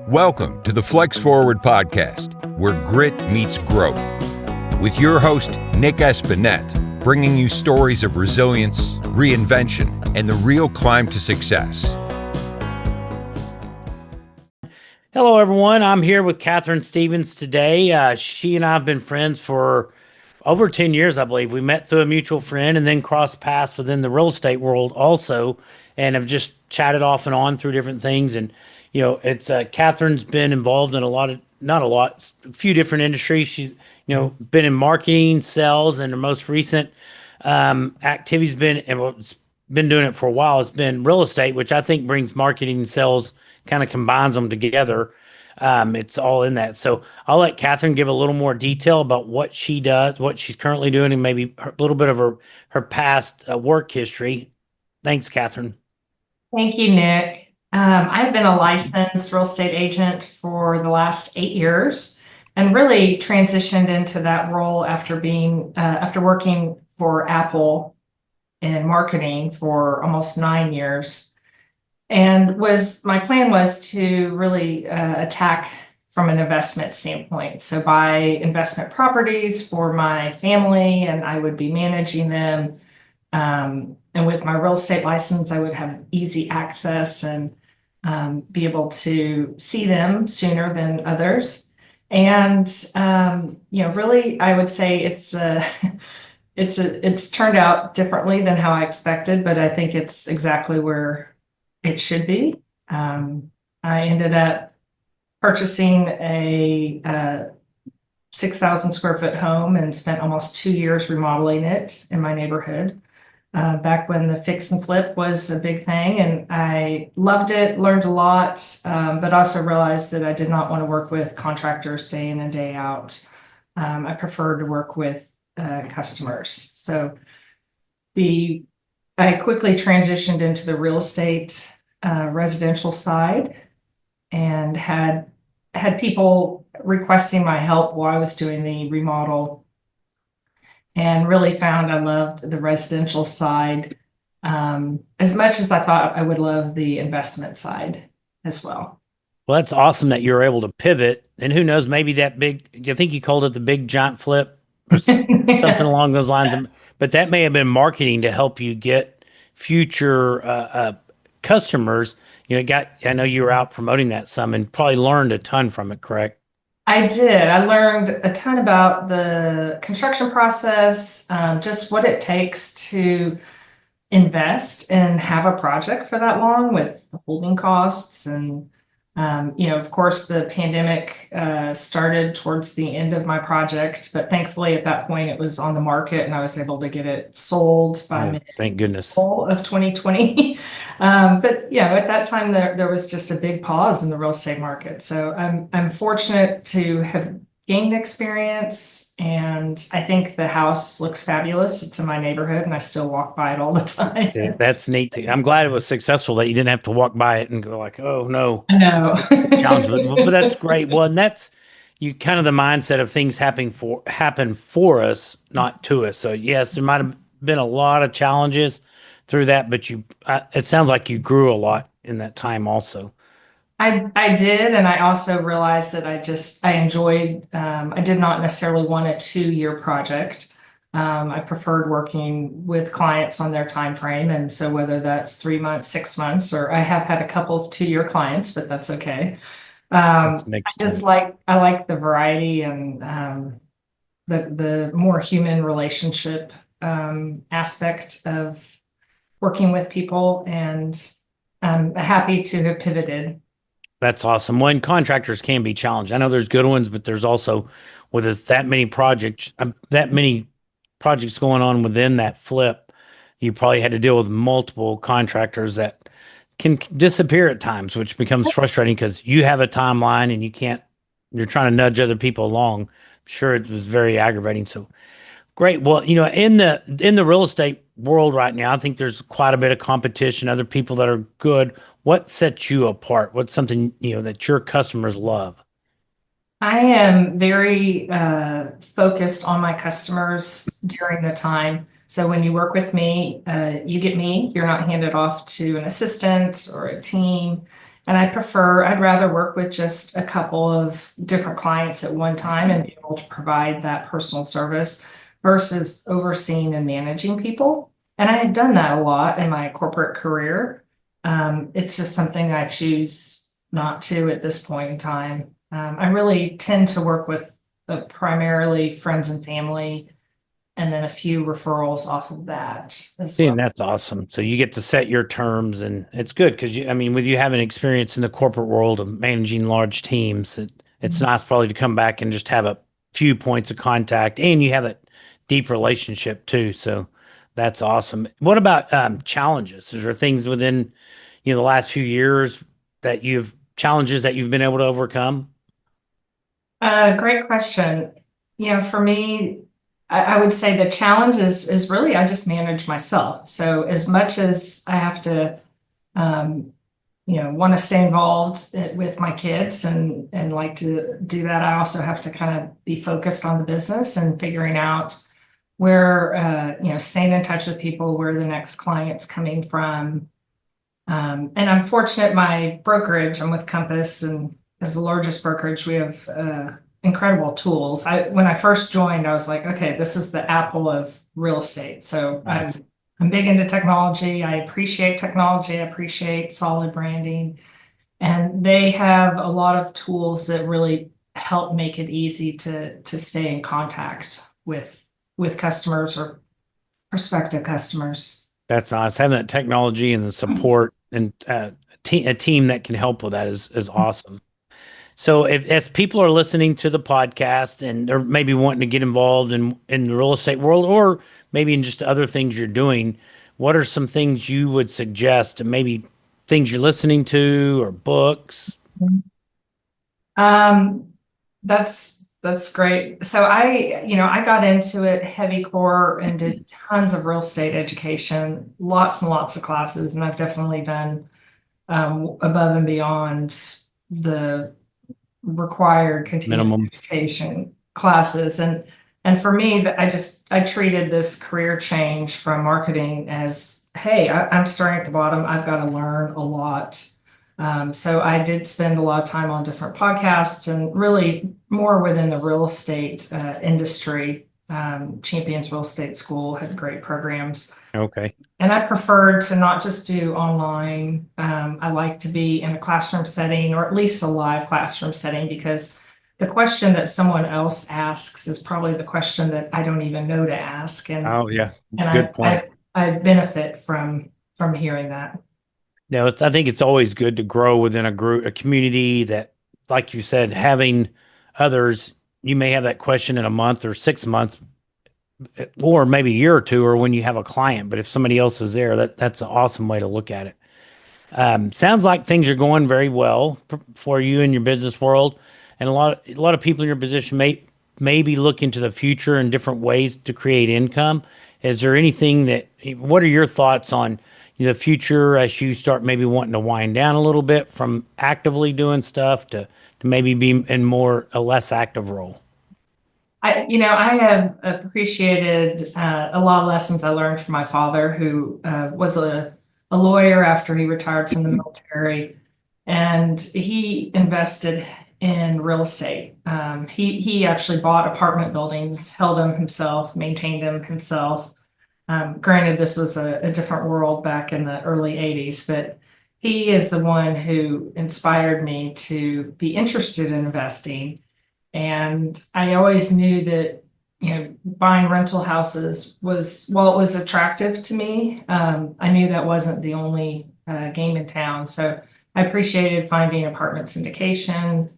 Welcome to the Flex Forward podcast, where grit meets growth. With your host, Nic Espanet, bringing you stories of resilience, reinvention, and the real climb to success. Hello, everyone. I'm here with Kathryn Stevens today. She and I have been friends for over 10 years, I believe. We met through a mutual friend and then crossed paths within the real estate world also, and have just chatted off and on through different things. And, it's Kathryn's been involved in a few different industries. She's, been in marketing, sales, and her most recent activity's it's been doing it for a while. It's been real estate, which I think brings marketing and sales, kind of combines them together. It's all in that. So I'll let Kathryn give a little more detail about what she does, what she's currently doing, and maybe a little bit of her past work history. Thanks, Kathryn. Thank you, Nic. I've been a licensed real estate agent for the last 8 years and really transitioned into that role after working for Apple in marketing for almost 9 years. And my plan was to really attack from an investment standpoint. So buy investment properties for my family, and I would be managing them. And with my real estate license, I would have easy access and be able to see them sooner than others. And really, I would say it's turned out differently than how I expected, but I think it's exactly where it should be. I ended up purchasing a 6,000 square foot home and spent almost 2 years remodeling it in my neighborhood. Back when the fix and flip was a big thing, and I loved it, learned a lot, but also realized that I did not want to work with contractors day in and day out. I prefer to work with customers. So I quickly transitioned into the real estate residential side and had people requesting my help while I was doing the remodel, and really found I loved the residential side as much as I thought I would love the investment side as well. Well, that's awesome that you're able to pivot. And who knows, maybe that I think you called it the big giant flip or something along those lines. But that may have been marketing to help you get future customers. I know you were out promoting that some and probably learned a ton from it, correct? I did. I learned a ton about the construction process, just what it takes to invest and have a project for that long with the holding costs. And, of course, the pandemic started towards the end of my project, but thankfully at that point it was on the market and I was able to get it sold by thank goodness, fall of 2020. But at that time there was just a big pause in the real estate market. So I'm fortunate to have gained experience, and I think the house looks fabulous. It's in my neighborhood and I still walk by it all the time. Yeah, that's neat. I'm glad it was successsul that you didn't have to walk by it and go like, oh no. I know. Challenge, but that's great. Well, and that's you kind of the mindset of things happen for us, not to us. So yes, there might have been a lot of challenges through that, but it sounds like you grew a lot in that time also. I did, and I also realized that I enjoyed, I did not necessarily want a 2-year project. I preferred working with clients on their time frame, and so whether that's 3 months, 6 months, or I have had a couple of 2-year clients, but that's okay. I like the variety and the more human relationship aspect of working with people, and I'm happy to have pivoted. That's awesome. When contractors can be challenged, I know there's good ones, but there's also with that many projects going on within that flip, you probably had to deal with multiple contractors that can disappear at times, which becomes frustrating because you have a timeline and you're trying to nudge other people along. I'm sure it was very aggravating. So great. Well, in the real estate world right now, I think there's quite a bit of competition, other people that are good. What sets you apart? What's something, that your customers love? I am very focused on my customers during the time. So when you work with me, you get me. You're not handed off to an assistant or a team. And I'd rather work with just a couple of different clients at one time and be able to provide that personal service versus overseeing and managing people. And I have done that a lot in my corporate career. It's just something I choose not to at this point in time. I really tend to work with primarily friends and family, and then a few referrals off of that as See, well. and that's awesome. So you get to set your terms, and it's good because with you having experience in the corporate world of managing large teams, it's nice probably to come back and just have a few points of contact, and you have a deep relationship too. So that's awesome. What about challenges? Is there things within, the last few years that challenges that you've been able to overcome? Great question. For me, I would say the challenge is really I just manage myself. So as much as I have to, want to stay involved with my kids and like to do that, I also have to kind of be focused on the business and figuring out where, staying in touch with people, where the next client's coming from. And I'm fortunate, my brokerage, I'm with Compass, and as the largest brokerage, we have incredible tools. When I first joined, I was like, okay, this is the Apple of real estate. So Nice. I'm big into technology. I appreciate technology. I appreciate solid branding. And they have a lot of tools that really help make it easy to stay in contact with customers or prospective customers. That's nice. Having that technology and the support and a team that can help with that is awesome. So if as people are listening to the podcast and they're maybe wanting to get involved in the real estate world or maybe in just other things you're doing, what are some things you would suggest and maybe things you're listening to or books? That's great. So I got into it heavy core and did tons of real estate education, lots and lots of classes, and I've definitely done above and beyond the required continuing Minimum. education classes. And for me, I treated this career change from marketing as, hey, I'm starting at the bottom. I've got to learn a lot. So I did spend a lot of time on different podcasts and really more within the real estate industry. Champions Real Estate School had great programs. Okay. And I preferred to not just do online. I like to be in a classroom setting or at least a live classroom setting, because the question that someone else asks is probably the question that I don't even know to ask. Oh yeah. And Good point. I benefit from hearing that. Now, I think it's always good to grow within a community that, like you said, having others, you may have that question in a month or 6 months, or maybe a year or two, or when you have a client. But if somebody else is there, that's an awesome way to look at it. Sounds like things are going very well for you in your business world, and a lot of people in your position may be looking to the future in different ways to create income. Is there anything what are your thoughts on the future as you start maybe wanting to wind down a little bit from actively doing stuff to maybe be in a less active role? I have appreciated a lot of lessons I learned from my father, who was a lawyer after he retired from the military, and he invested in real estate. He actually bought apartment buildings, held them himself, maintained them himself. Granted, this was a different world back in the early 80s, but he is the one who inspired me to be interested in investing. And I always knew that, buying rental houses while it was attractive to me, I knew that wasn't the only game in town. So I appreciated finding apartment syndication.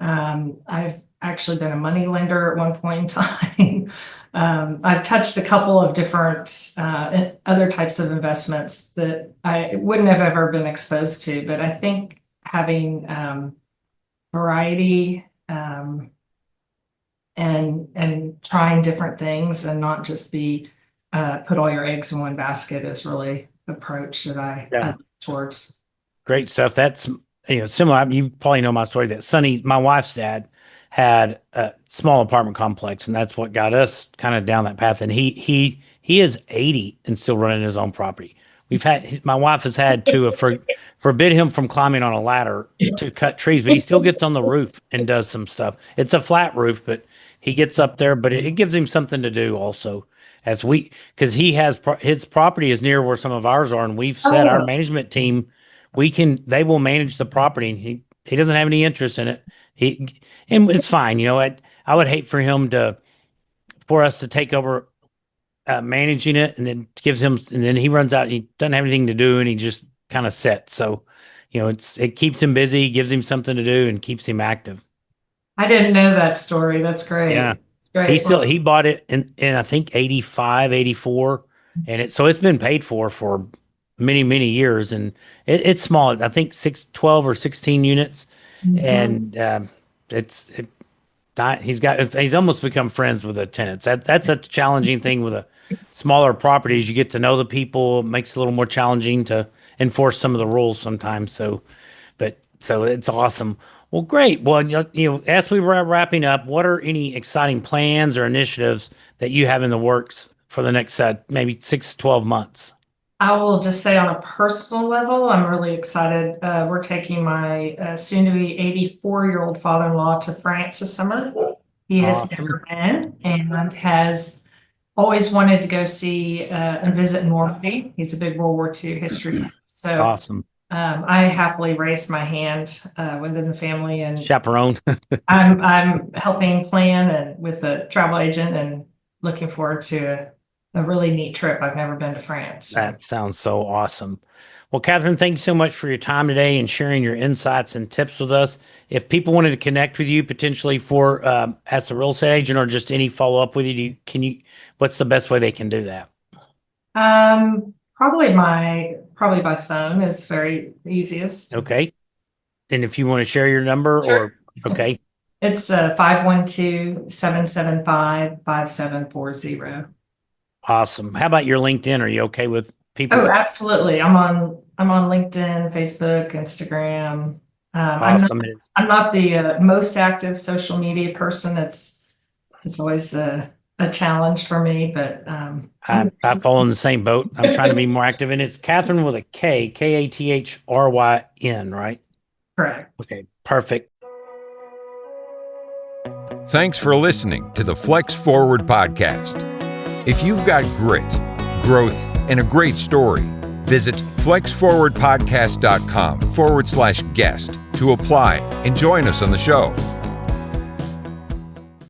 I've actually been a money lender at one point in time. I've touched a couple of different other types of investments that I wouldn't have ever been exposed to, but I think having variety and trying different things and not just be put all your eggs in one basket is really the approach that I look towards. Great stuff. That's similar. You probably know my story that Sonny, my wife's dad, had a small apartment complex, and that's what got us kind of down that path. And he is 80 and still running his own property. My wife has had to forbid him from climbing on a ladder to cut trees, but he still gets on the roof and does some stuff. It's a flat roof, but he gets up there, but it gives him something to do also because his property is near where some of ours are. And we've said our management team, they will manage the property, and he doesn't have any interest in it. And it's fine. I would hate for us to take over managing it, and then and then he runs out and he doesn't have anything to do, and he just kind of sits. So, it keeps him busy, gives him something to do, and keeps him active. I didn't know that story. That's great. Yeah. Great. He bought it in I think 85, 84, and it's been paid for many, many years, and it's small. I think 12 or 16 units, and he's almost become friends with the tenants. That's a challenging thing with a smaller properties. You get to know the people. It makes it a little more challenging to enforce some of the rules sometimes. So it's awesome. Well, great. Well, as we were wrapping up, what are any exciting plans or initiatives that you have in the works for the next maybe 6 to 12 months? I will just say on a personal level, I'm really excited. We're taking my soon-to-be 84-year-old father-in-law to France this summer. He has never been and has always wanted to go see and visit Normandy. He's a big World War II history buff. So awesome. I happily raised my hand within the family, and chaperone. I'm helping plan and with a travel agent, and looking forward to a really neat trip. I've never been to France. That sounds so awesome. Well, Kathryn, thank you so much for your time today and sharing your insights and tips with us. If people wanted to connect with you potentially for as a real estate agent or just any follow up with you, what's the best way they can do that? Probably by phone is very easiest. Okay. And if you want to share your number or okay. It's 512-775-5740. Awesome. How about your LinkedIn? Are you okay with people? Oh, absolutely. I'm on LinkedIn, Facebook, Instagram. Awesome. I'm not the most active social media person. It's always a challenge for me, but I fall in the same boat. I'm trying to be more active, and it's Kathryn with a K, Kathryn, right? Correct. Okay, perfect. Thanks for listening to the Flex Forward podcast. If you've got grit, growth, and a great story, visit flexforwardpodcast.com/guest to apply and join us on the show.